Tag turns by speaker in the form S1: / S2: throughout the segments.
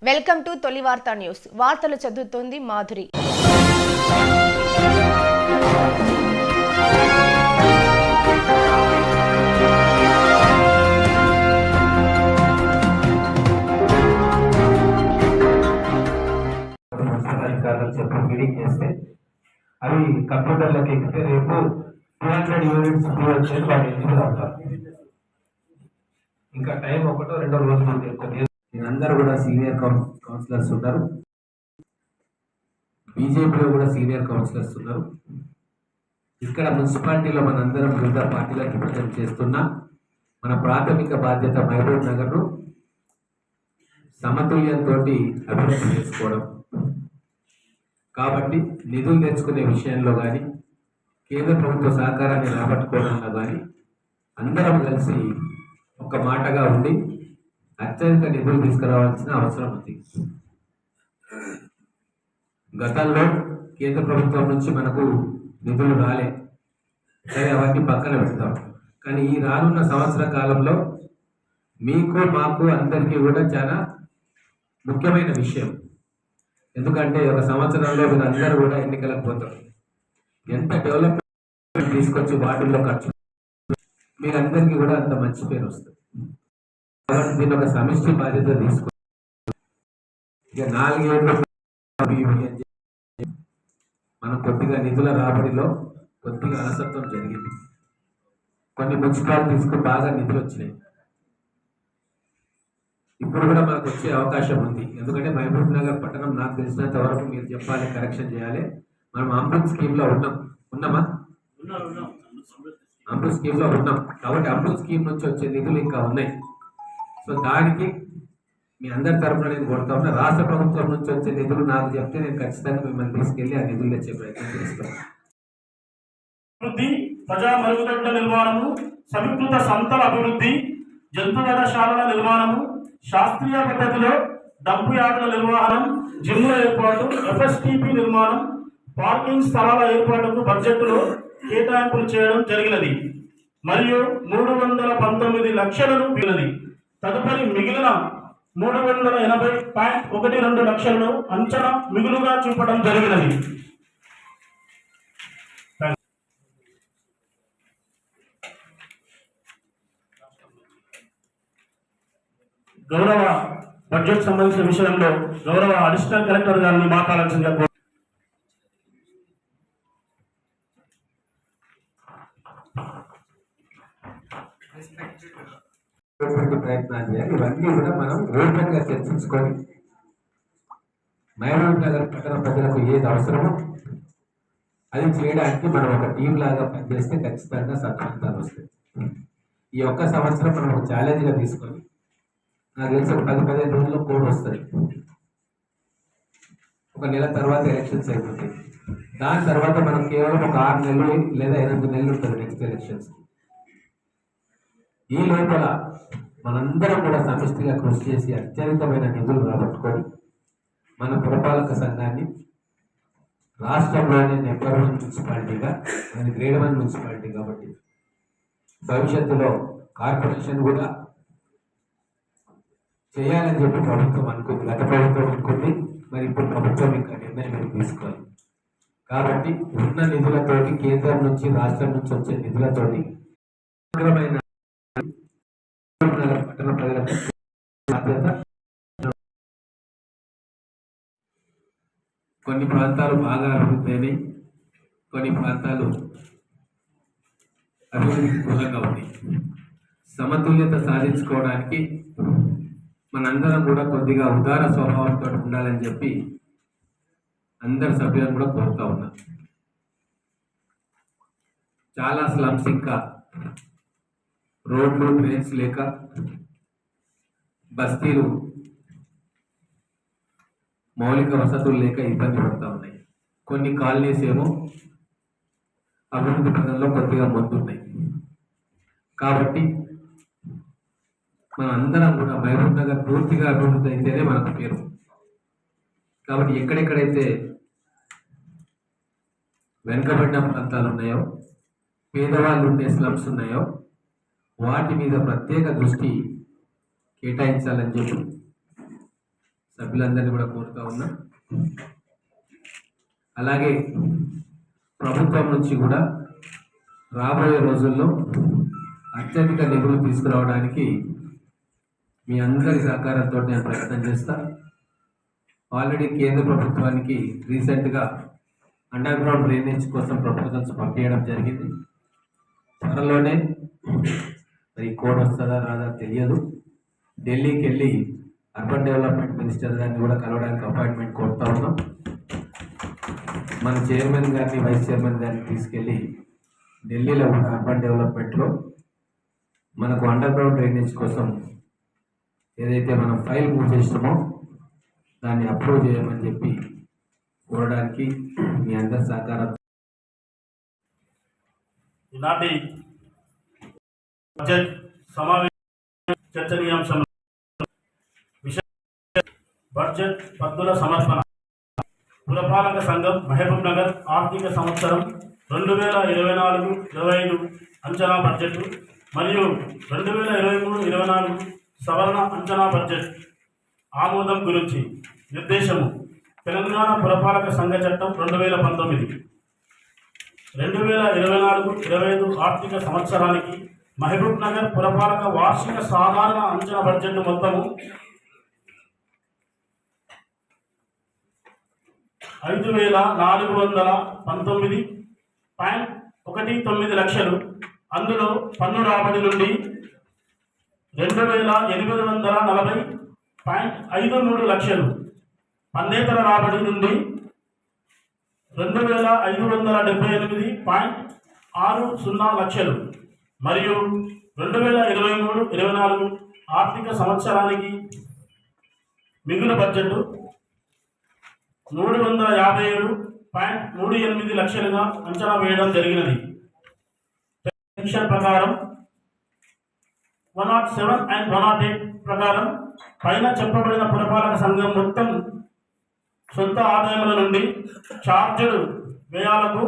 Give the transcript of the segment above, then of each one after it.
S1: Welcome to తొలి వార్తా news. వార్తలు చదువుతోంది మాధురి.
S2: మీటింగ్ చేస్తే అవి కంప్యూటర్లకు ఎక్కితే రేపు 200 యూనిట్స్ వచ్చేది వాళ్ళు ఎలిజిబుల్ అవుతారు. ఇంకా టైం ఒకటో రెండో రోజులు చెప్తారు. అందరూ కూడా సీనియర్ కౌన్సిలర్స్ ఉన్నారు, బీజేపీలో కూడా సీనియర్ కౌన్సిలర్స్ ఉన్నారు. ఇక్కడ మున్సిపాలిటీలో మనందరం వివిధ పార్టీలకు రిప్రజెంట్ చేస్తున్నా మన ప్రాథమిక బాధ్యత మహబూబ్ నగర్ను సమతుల్యంతో అభివృద్ధి చేసుకోవడం. కాబట్టి నిధులు తెచ్చుకునే విషయంలో కానీ కేంద్ర ప్రభుత్వ సహకారాన్ని రాబట్టుకోవడంలో కానీ అందరం కలిసి ఒక మాటగా ఉండి అత్యధిక నిధులు తీసుకురావాల్సిన అవసరం ఉంది. గతంలో కేంద్ర ప్రభుత్వం నుంచి మనకు నిధులు రాలే, సరే అవన్నీ పక్కన పెడతాం. కానీ ఈ రానున్న సంవత్సర కాలంలో మీకు మాకు అందరికీ కూడా చాలా ముఖ్యమైన విషయం. ఎందుకంటే ఒక సంవత్సరంలో మీరు అందరూ కూడా ఎన్నికలకు పోతారు. ఎంత డెవలప్మెంట్ తీసుకొచ్చి వాటిల్లో ఖర్చు మీరందరికీ కూడా అంత మంచి పేరు వస్తుంది. కాబట్టి దీన్ని ఒక సమిష్టి బాధ్యత తీసుకో. ఇక 4 ఏళ్ళు మనం కొద్దిగా నిధుల రాబడిలో కొద్దిగా అలసత్వం జరిగింది. కొన్ని మున్సిపాలిటీస్కు బాగా నిధులు వచ్చినాయి. ఇప్పుడు కూడా మనకు వచ్చే అవకాశం ఉంది. ఎందుకంటే మహబూబ్ నగర్ పట్టణం నాకు తెలిసినంత వరకు మీరు చెప్పాలి, కరెక్షన్ చేయాలి. మనం అమృత్ స్కీమ్లో ఉన్నామా? అమృత్ స్కీమ్లో ఉన్నాం. కాబట్టి అమృత్ స్కీమ్ నుంచి వచ్చే నిధులు ఇంకా ఉన్నాయి. సో దానికి మీ అందరి తరఫున నేను కొడతా ఉన్నా. రాష్ట్ర ప్రభుత్వం నుంచి వచ్చే నిధులు నాకు చెప్తే నేను ఖచ్చితంగా మిమ్మల్ని తీసుకెళ్లి ఆ నిధులు తెచ్చే ప్రయత్నం చేస్తాను.
S3: ప్రజా మరుగుదొడ్ల నిర్మాణము, సమీకృత సంతల అభివృద్ధి, జంతువధశాలల నిర్మాణము, శాస్త్రీయ పద్ధతిలో డంపు యార్డుల నిర్వహణం, జిమ్ల ఏర్పాటు, ఎఫ్ఎస్టిపి నిర్మాణం, పార్కింగ్ స్థలాల ఏర్పాటుకు బడ్జెట్లో కేటాయింపులు చేయడం జరిగినది మరియు 319 లక్షలను మిగిలినది. తదుపరి మిగిలిన 380.12 లక్షలను అంచనా మిగులుగా చూపడం జరిగినది. గౌరవ బడ్జెట్ సంబంధించిన విషయంలో గౌరవ అడిషనల్ కలెక్టర్ గారిని మాట్లాడాల్సిందిగా
S2: ప్రయత్నాలు చేయాలి. ఇవన్నీ కూడా మనం ఓపెన్ గా చర్చించుకొని మహబూబ్ నగర్ పట్టణ ప్రజలకు ఏది అవసరమో అది చేయడానికి మనం ఒక టీం లాగా పనిచేస్తే ఖచ్చితంగా సత్ఫలితాలు వస్తాయి. ఈ ఒక్క సంవత్సరం మనం ఒక ఛాలెంజ్ గా తీసుకొని, నాకు తెలిసి ఒక 10-15 రోజుల్లో కోడ్ వస్తుంది. ఒక నెల తర్వాత ఎలక్షన్స్ అయిపోతాయి. దాని తర్వాత మనం కేవలం ఒక 6 నెలలు లేదా 8 నెలలు ఉంటుంది నెక్స్ట్ ఎలక్షన్స్. ఈ లోపల మనందరం కూడా సమిష్టిగా కృషి చేసి అత్యధికమైన నిధులు రాబట్టుకొని మన పురపాలక సంఘాన్ని రాష్ట్రంలోనే నెంబర్ 1 మున్సిపాలిటీగా, అది గ్రేడ్ 1 మున్సిపాలిటీ కాబట్టి భవిష్యత్తులో కార్పొరేషన్ కూడా చేయాలని చెప్పి ప్రభుత్వం అనుకుంది. గత ప్రభుత్వం అనుకుంది, మరి ఇప్పుడు ప్రభుత్వం ఇంకా నిర్ణయం తీసుకోవాలి. కాబట్టి ఉన్న నిధులతోటి, కేంద్రం నుంచి రాష్ట్రం నుంచి వచ్చే నిధులతోటి సమగ్రమైన పట్టణ ప్రజలకు బాధ్యత. కొన్ని ప్రాంతాలు బాగా అభివృద్ధి అయినాయి, కొన్ని ప్రాంతాలు అభివృద్ధికి దూరంగా ఉన్నాయి. సమతుల్యత సాధించుకోవడానికి మనందరం కూడా కొద్దిగా ఉదార స్వభావంతో ఉండాలని చెప్పి అందరి సభ్యులను కూడా కోరుతా ఉన్నా. చాలా స్లమ్స్ ఇంకా రోడ్లు, డ్రైన్స్ లేక బస్తీలు మౌలిక వసతులు లేక ఇబ్బంది పడుతూ ఉన్నాయి. కొన్ని కాలనీస్ ఏమో అభివృద్ధి పథంలో కొద్దిగా ముందున్నాయి. కాబట్టి మన అందరం కూడా మహబూబ్ నగర్ పూర్తిగా అభివృద్ధి అయితేనే మనకు పేరు. కాబట్టి ఎక్కడెక్కడైతే వెనుకబడిన ప్రాంతాలు ఉన్నాయో, పేదవాళ్ళు ఉండే స్లమ్స్ ఉన్నాయో వాటి మీద ప్రత్యేక దృష్టి కేటాయించాలని చెప్పి సభ్యులందరినీ కూడా కోరుతా ఉన్నా. అలాగే ప్రభుత్వం నుంచి కూడా రాబోయే రోజుల్లో అత్యధిక నిధులు తీసుకురావడానికి మీ అందరి సహకారంతో నేను ప్రయత్నం చేస్తా. ఆల్రెడీ కేంద్ర ప్రభుత్వానికి రీసెంట్గా అండర్ గ్రౌండ్ డ్రైనేజ్ కోసం ప్రపోజల్స్ పంపించడం జరిగింది. త్వరలోనే మరి కోడ్ వస్తుందా రాదా తెలియదు. ఢిల్లీకి వెళ్ళి అర్బన్ డెవలప్మెంట్ మినిస్టర్ గారిని కూడా కలవడానికి అపాయింట్మెంట్ కోరుతా ఉన్నాం. మన చైర్మన్ గారిని వైస్ చైర్మన్ గారిని తీసుకెళ్ళి ఢిల్లీలో ఉన్న అర్బన్ డెవలప్మెంట్లో మనకు అండర్ గ్రౌండ్ డ్రైనేజ్ కోసం ఏదైతే మనం ఫైల్ మూవ్ చేసినామో దాన్ని అప్రూవ్ చేయమని చెప్పి కోరడానికి మీ అందరి సహకారం.
S3: ఈనాటి బడ్జెట్ సమావేశ చర్చనీయాంశం బడ్జెట్ పద్దుల సమర్పణ. పురపాలక సంఘం మహబూబ్ నగర్ ఆర్థిక సంవత్సరం 2024-25 అంచనా బడ్జెట్ మరియు 2023-24 సవరణ అంచనా బడ్జెట్ ఆమోదం గురించి నిర్దేశము. తెలంగాణ పురపాలక సంఘ చట్టం 2019 2024-25 ఆర్థిక సంవత్సరానికి మహబూబ్ నగర్ పురపాలక వార్షిక సాధారణ అంచనా బడ్జెట్ మొత్తము 5,419.19 లక్షలు. అందులో పన్ను రాబడి నుండి 2,840.53 లక్షలు, పన్నేతర రాబడి నుండి 2,578.60 లక్షలు మరియు 2023-24 ఆర్థిక సంవత్సరానికి మిగులు బడ్జెట్ 357.38 లక్షలుగా అంచనా వేయడం జరిగినది. సెక్షన్ ప్రకారం 107 and 108 ప్రకారం పైన చెప్పబడిన పురపాలక సంఘం మొత్తం సొంత ఆదాయముల నుండి ఛార్జీలు వ్యయాలకు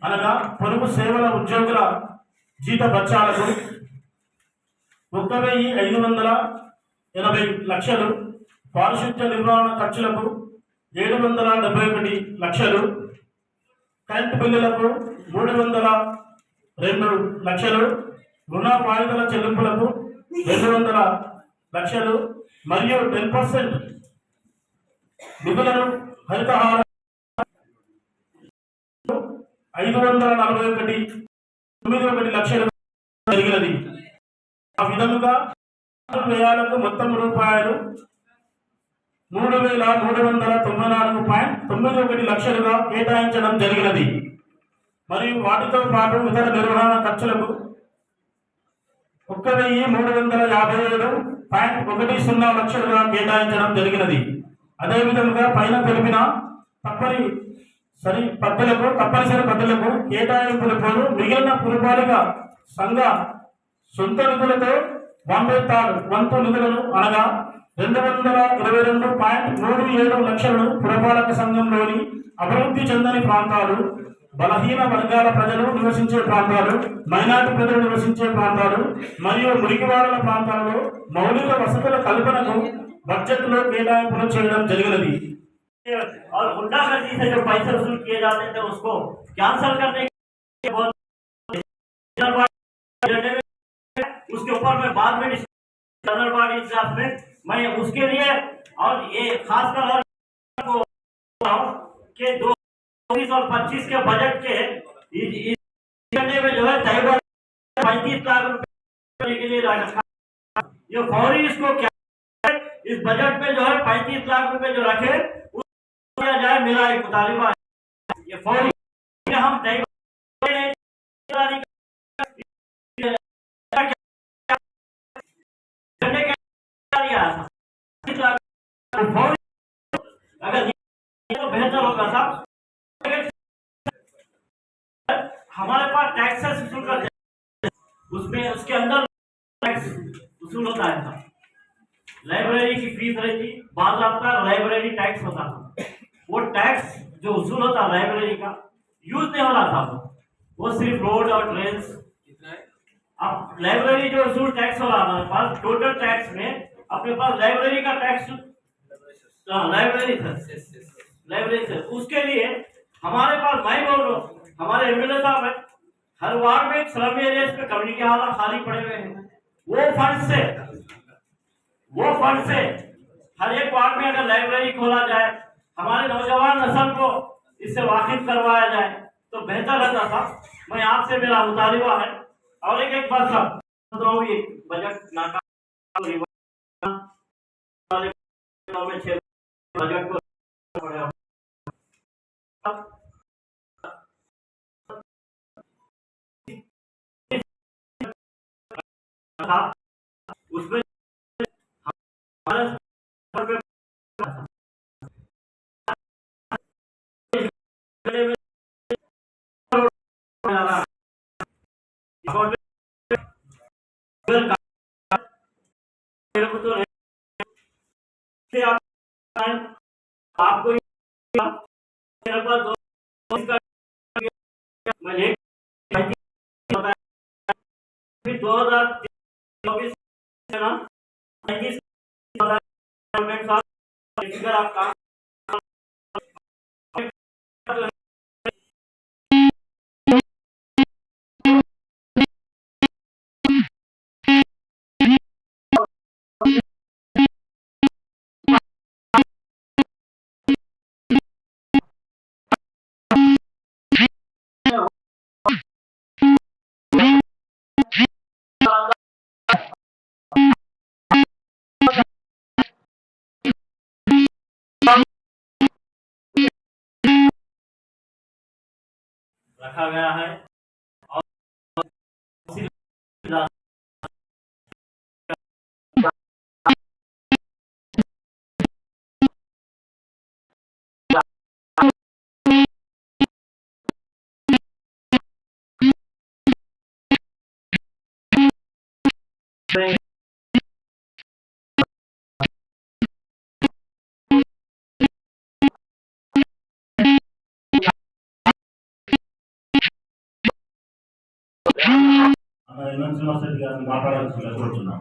S3: అనగా పొరుగు సేవల ఉద్యోగుల జీత భత్యాలకు 1,580 లక్షలు, పారిశుద్ధ్య నిర్వహణ ఖర్చులకు 771 లక్షలు, కరెంటు బిల్లులకు 302 లక్షలు, రుణ వాయిదాల చెల్లింపులకు 200 లక్షలు మరియు 10% మిగులను హరితహార 541.91 లక్షలు జరిగినది. ఆ విధముగా వ్యయాలకు మొత్తం రూపాయలు 3,394.91 లక్షలుగా కేటాయించడం జరిగినది. మరియు వాటితో పాటు ఇతర నిర్వహణ ఖర్చులకు 1,357.10 లక్షలుగా కేటాయించడం జరిగినది. అదేవిధంగా పైన తెలిపిన తప్పనిసరి పద్ధతులకు కేటాయింపులకు మిగిలిన పురపాలిక సంఘ సొంత నిధులతో వంతు నిధులను అనగా 222.37 లక్షలను పురపాలక సంఘంలోని అభివృద్ధి చెందని ప్రాంతాలు, బలహీన వర్గాల ప్రజలు నివసించే ప్రాంతాలు, మైనారిటీ ప్రజలు నివసించే ప్రాంతాలు మరియు మురికివాడల ప్రాంతాలలో మౌలిక వసతుల కల్పనకు बजट में केटाయింపులు చేయడం జరిగినది और गुंडागर्दी से जो पैसे वसूल किए जाते थे उसको कैंसिल करने के बहुत उसके ऊपर में बाद में जनरल बॉडी इजलास में मैं उसके लिए और ये खासकर के 2024 और 25 के बजट के में जो है 35 लाख रुपए के लिए ये फौरी इसको क्या इस बजट में जो है 35 लाख रुपए जो रखे किया जाए। मेरा एक मुतालिबा है ये फौरी हम अगर तो बेहतर होगा साहब। हमारे पास टैक्सेस वसूल करते उसमें उसके अंदर टैक्स वसूल होता है साहब। लाइब्रेरी की फीस रहती, बाज़ाब्ता लाइब्रेरी टैक्स होता था। वो टैक्स जो वसूल होता लाइब्रेरी का यूज नहीं हो रहा था, वो सिर्फ रोड और ट्रेन। अब लाइब्रेरी जो वसूल टैक्स हो रहा हमारे पास टोटल टैक्स में अपने पास लाइब्रेरी का tax library sir, library sir, उसके लिए हमारे पास, मैं बोल रहा हूँ, हमारे एमएलए साहब है, हर वार्ड में एक स्लम एरिया पे कम्युनिटी हॉल खाली पड़े हुए हैं। वो फंड से हर एक वार्ड में अगर लाइब्रेरी खोला जाए, हमारे नौजवान नस्ल को इससे वाकिफ करवाया जाए तो बेहतर रहता था। मैं आपसे, मेरा मुतालिबा है। और एक बात साहब, बजट नाकाम में 6 बजट को उसमें हमारा आपको मेरे पास मैं 2024 है ना, 21 आप काम रखा गया है। और ఎమర్జెన్సీ మాట్లాడాల్సిందిగా కోరుతున్నాం।